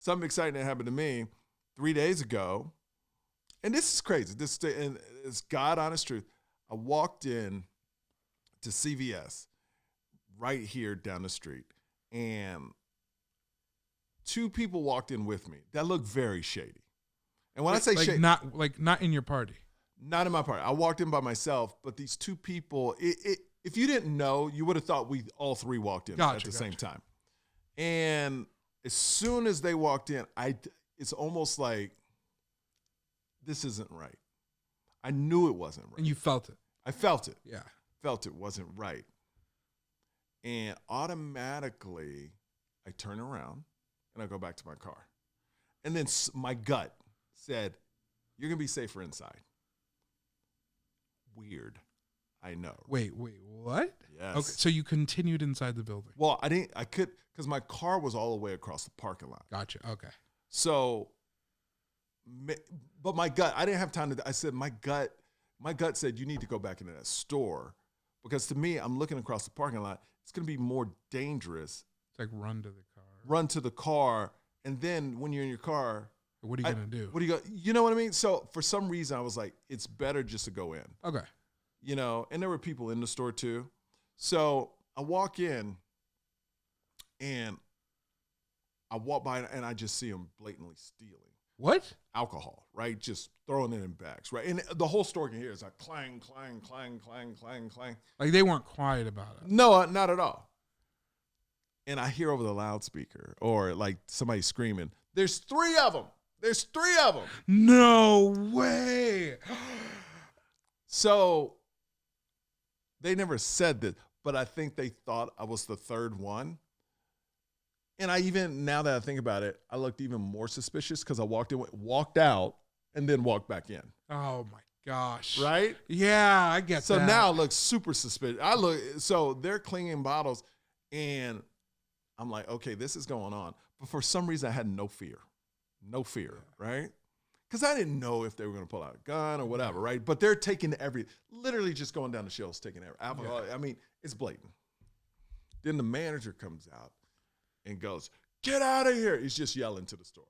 something exciting that happened to me 3 days ago. And this is crazy. And it's God honest truth. I walked in to CVS right here down the street, and two people walked in with me that looked very shady. And when I say shady, not in your party, not in my party. I walked in by myself, but these two people, if you didn't know, you would have thought we all three walked in at the same time. And as soon as they walked in, it's almost like, this isn't right. I knew it wasn't right. And you felt it. I felt it. Yeah. Felt it wasn't right. And automatically, I turn around and I go back to my car. And then my gut said, you're going to be safer inside. Weird. I know. Wait, what? Yes. Okay, so you continued inside the building. Well, I could, because my car was all the way across the parking lot. Gotcha. Okay. So, but my gut, I didn't have time to, I said, my gut said, you need to go back into that store, because to me, I'm looking across the parking lot. It's going to be more dangerous. It's like run to the car. Run to the car. And then when you're in your car, what are you going to do? You know what I mean? So for some reason, I was like, it's better just to go in. Okay. You know, and there were people in the store too. So I walk in and I walk by and I just see them blatantly stealing. What? Alcohol, right? Just throwing it in bags, right? And the whole store can hear it's like clang, clang, clang, clang, clang, clang. Like they weren't quiet about it. No, not at all. And I hear over the loudspeaker or like somebody screaming, there's 3 of them. There's 3 of them. No way. So they never said this, but I think they thought I was the third one. And now that I think about it, I looked even more suspicious because I walked out, and then walked back in. Oh my gosh. Right? Yeah, I get that. So now I look super suspicious. So they're cleaning bottles, and I'm like, okay, this is going on. But for some reason, I had no fear, right? Because I didn't know if they were going to pull out a gun or whatever, right? But they're taking literally just going down the shelves, taking alcohol. Yeah. I mean, it's blatant. Then the manager comes out and goes, get out of here. He's just yelling to the store.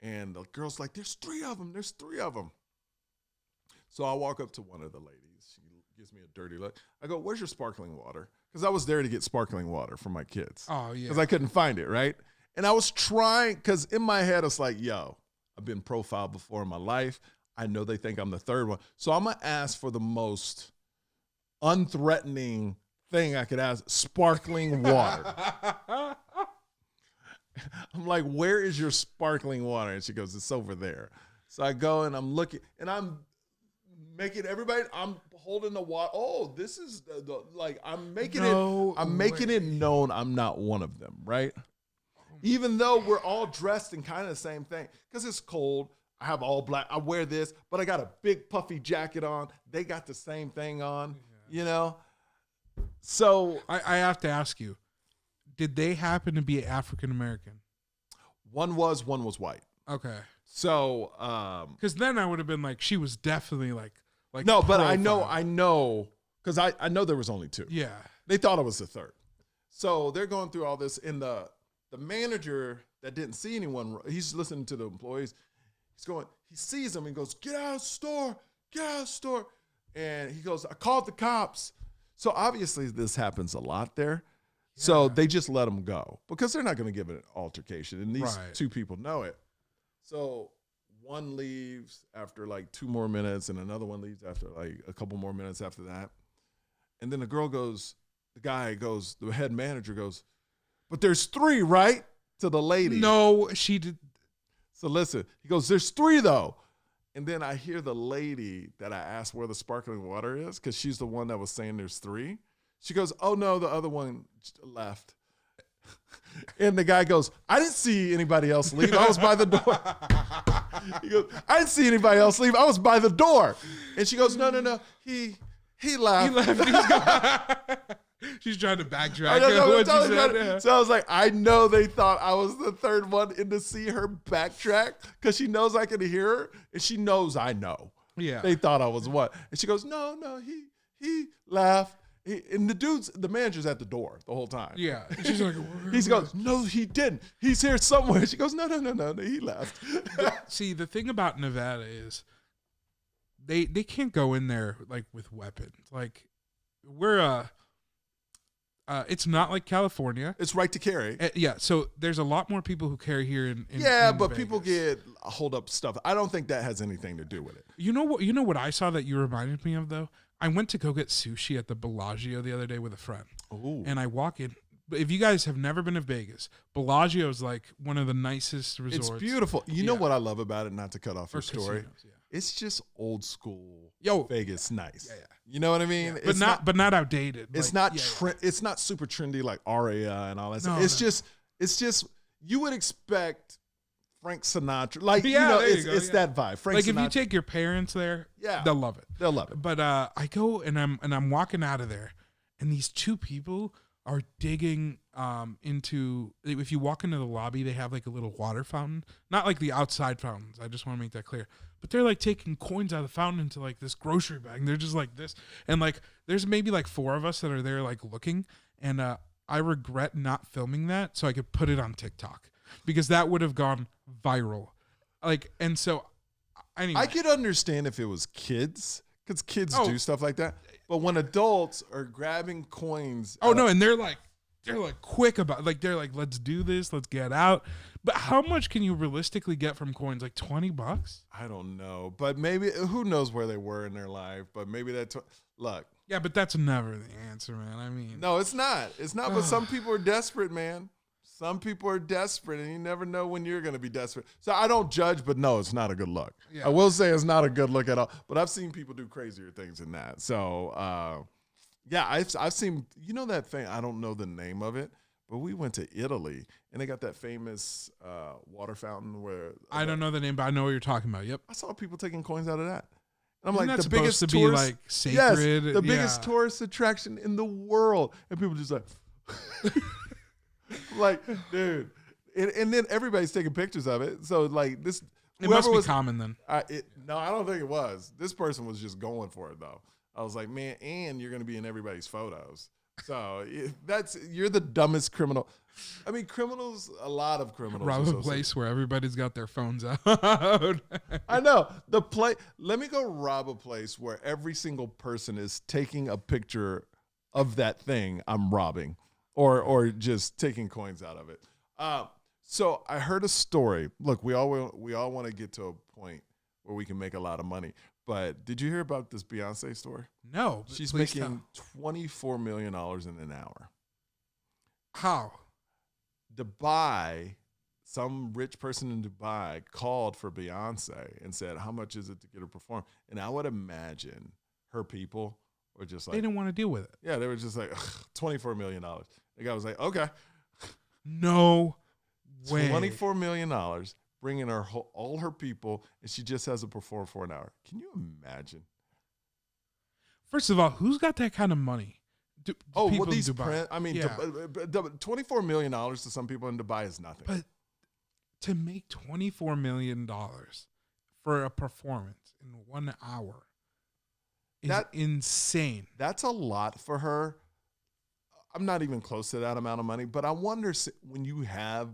And the girl's like, there's 3 of them. There's 3 of them. So I walk up to one of the ladies. She gives me a dirty look. I go, where's your sparkling water? Because I was there to get sparkling water for my kids. Oh, yeah. Because I couldn't find it, right? And I was trying, because in my head, it's like, yo, I've been profiled before in my life. I know they think I'm the third one. So I'm going to ask for the most unthreatening thing I could ask, sparkling water. I'm like, where is your sparkling water? And she goes, it's over there. So I go and I'm looking, and I'm making I'm holding the water. Oh, this is I'm making it known I'm not one of them, right? Even though we're all dressed in kind of the same thing, because it's cold. I have all black. I wear this, but I got a big puffy jacket on. They got the same thing on, you know? So I have to ask you, did they happen to be African-American? One was white. Okay. So, because then I would have been like, she was definitely like no, but I know, because I know there was only 2. Yeah. They thought I was the third. So they're going through all this, and the manager that didn't see anyone, he's listening to the employees. He sees them and goes, get out of the store, get out of the store. And he goes, I called the cops. So obviously this happens a lot there. Yeah. So they just let them go because they're not going to give it an altercation. And these 2 people know it. So one leaves after like 2 more minutes, and another one leaves after like a couple more minutes after that. And then the head manager goes, but there's 3, right? To the lady. No, she did. So listen, he goes, there's 3 though. And then I hear the lady that I asked where the sparkling water is, because she's the one that was saying there's 3. She goes, oh no, the other one left. And the guy goes, I didn't see anybody else leave. I was by the door. He goes, I didn't see anybody else leave. I was by the door. And she goes, no. He left. She's trying to backtrack. So I was like, I know they thought I was the third one, and to see her backtrack, because she knows I can hear her, and she knows I know. Yeah. They thought I was what? And she goes, no, he left. And the manager's at the door the whole time. Yeah. She's like, He goes, no, he didn't. He's here somewhere. She goes, no, he left. See, the thing about Nevada is they can't go in there like with weapons. Like we're it's not like California. It's right to carry. Yeah, so there's a lot more people who carry here in but Vegas. people get hold up stuff. I don't think that has anything to do with it. You know what I saw that you reminded me of though? I went to go get sushi at the Bellagio the other day with a friend. Ooh. And I walk in. But if you guys have never been to Vegas, Bellagio is like one of the nicest resorts. It's beautiful. You know what I love about it, not to cut off your story? Casinos, It's just old school Vegas nice. Yeah. You know what I mean? Yeah. But not outdated. It's like, not it's not super trendy like Aria and all that No, stuff. It's just you would expect Frank Sinatra. Like it's that vibe. Frank like Sinatra. if you take your parents there, they'll love it. They'll love it. But I go and I'm walking out of there, and these two people are digging into. If you walk into the lobby, they have like a little water fountain, not like the outside fountains. I just want to make that clear. But they're like taking coins out of the fountain into like this grocery bag. And they're just like this, and like there's maybe like 4 of us that are there like looking, and I regret not filming that so I could put it on TikTok because that would have gone viral. Like, and so anyway, I could understand if it was kids because kids do stuff like that. But when adults are grabbing coins, no, and they're like quick about they're like, let's do this, let's get out. But how much can you realistically get from coins? Like $20? I don't know, but maybe who knows where they were in their life. But maybe look. Yeah, but that's never the answer, man. I mean, no, it's not. It's not. But some people are desperate, man. Some people are desperate, and you never know when you're going to be desperate. So I don't judge, but no, it's not a good look. Yeah. I will say it's not a good look at all. But I've seen people do crazier things than that. So, yeah, I've seen, that thing, I don't know the name of it, but we went to Italy, and they got that famous water fountain where. I don't know the name, but I know what you're talking about. Yep. I saw people taking coins out of that. And I'm Isn't like, that the biggest to tourist, be like sacred. Yes, the biggest tourist attraction in the world. And people just like. Like, dude, and then everybody's taking pictures of it. So like this, it must be common then. No, I don't think it was. This person was just going for it though. I was like, man, and you're gonna be in everybody's photos. So you're the dumbest criminal. I mean, a lot of criminals. Rob a place where everybody's got their phones out. I know Let me go rob a place where every single person is taking a picture of that thing I'm robbing. Or just taking coins out of it. So I heard a story. Look, we all want to get to a point where we can make a lot of money. But did you hear about this Beyonce story? No. She's making $24 million in an hour. How? Dubai, some rich person in Dubai called for Beyonce and said, how much is it to get her perform? And I would imagine her people were just like. They didn't want to deal with it. Yeah, they were just like, $24 million. The guy was like, okay. No way. $24 million, bringing her all her people, and she just has to perform for an hour. Can you imagine? First of all, who's got that kind of money? These $24 million to some people in Dubai is nothing. But to make $24 million for a performance in 1 hour is insane. That's a lot for her. I'm not even close to that amount of money, but I wonder when you have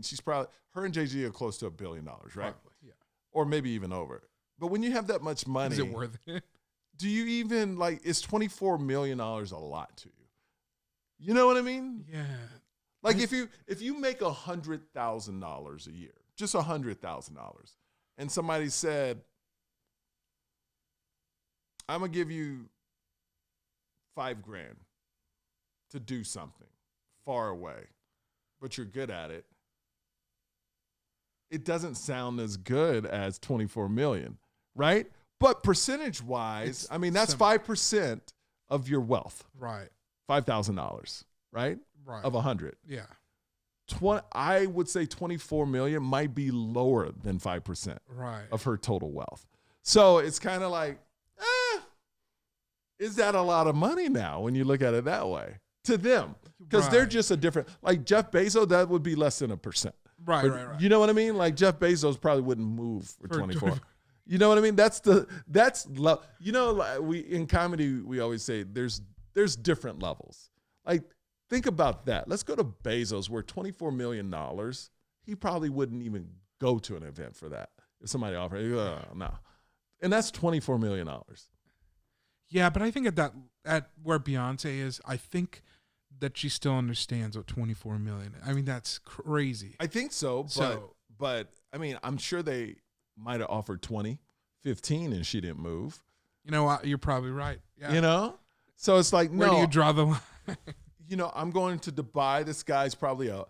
she's probably, her and Jay-Z are close to $1 billion, right? Probably, yeah. Or maybe even over. But when you have that much money. Is it worth it? Do you even, is $24 million a lot to you? You know what I mean? Yeah. Like if you make $100,000 a year, just $100,000, and somebody said, I'm going to give you $5,000 to do something far away, but you're good at it. It doesn't sound as good as 24 million, right? But percentage wise, that's 5% of your wealth. Right. $5,000, right? Right. Of 100. Yeah. I would say 24 million might be lower than 5% of her total wealth. So it's kind of like, is that a lot of money now when you look at it that way? To them, because they're just a different, like Jeff Bezos, that would be less than 1%. Right. You know what I mean? Like Jeff Bezos probably wouldn't move for 24. You know what I mean? We in comedy, we always say there's there's different levels. Like, think about that. Let's go to Bezos, where $24 million, he probably wouldn't even go to an event for that. If somebody offered, no. And that's $24 million. Yeah, but I think at where Beyonce is, I think that she still understands what 24 million. I mean, that's crazy. I think so, but I mean, I'm sure they might have offered 20, 15, and she didn't move. You know what? You're probably right. Yeah. You know? So it's like, Where do you draw the line? You know, I'm going to Dubai. This guy's probably a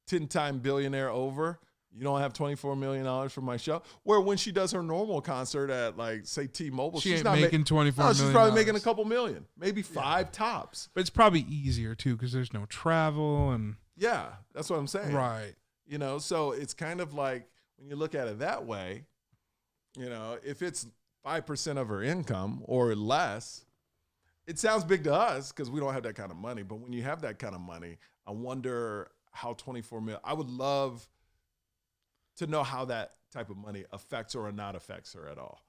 10-time billionaire over. You don't have $24 million for my show. Where when she does her normal concert at, like, say, T-Mobile, she's ain't not making $24 million. No, she's probably making a couple million, maybe 5 tops. But it's probably easier, too, because there's no travel and. Yeah, that's what I'm saying. Right. You know, so it's kind of like when you look at it that way, you know, if it's 5% of her income or less, it sounds big to us because we don't have that kind of money. But when you have that kind of money, I wonder how 24 million. I would love to know how that type of money affects or not affects her at all.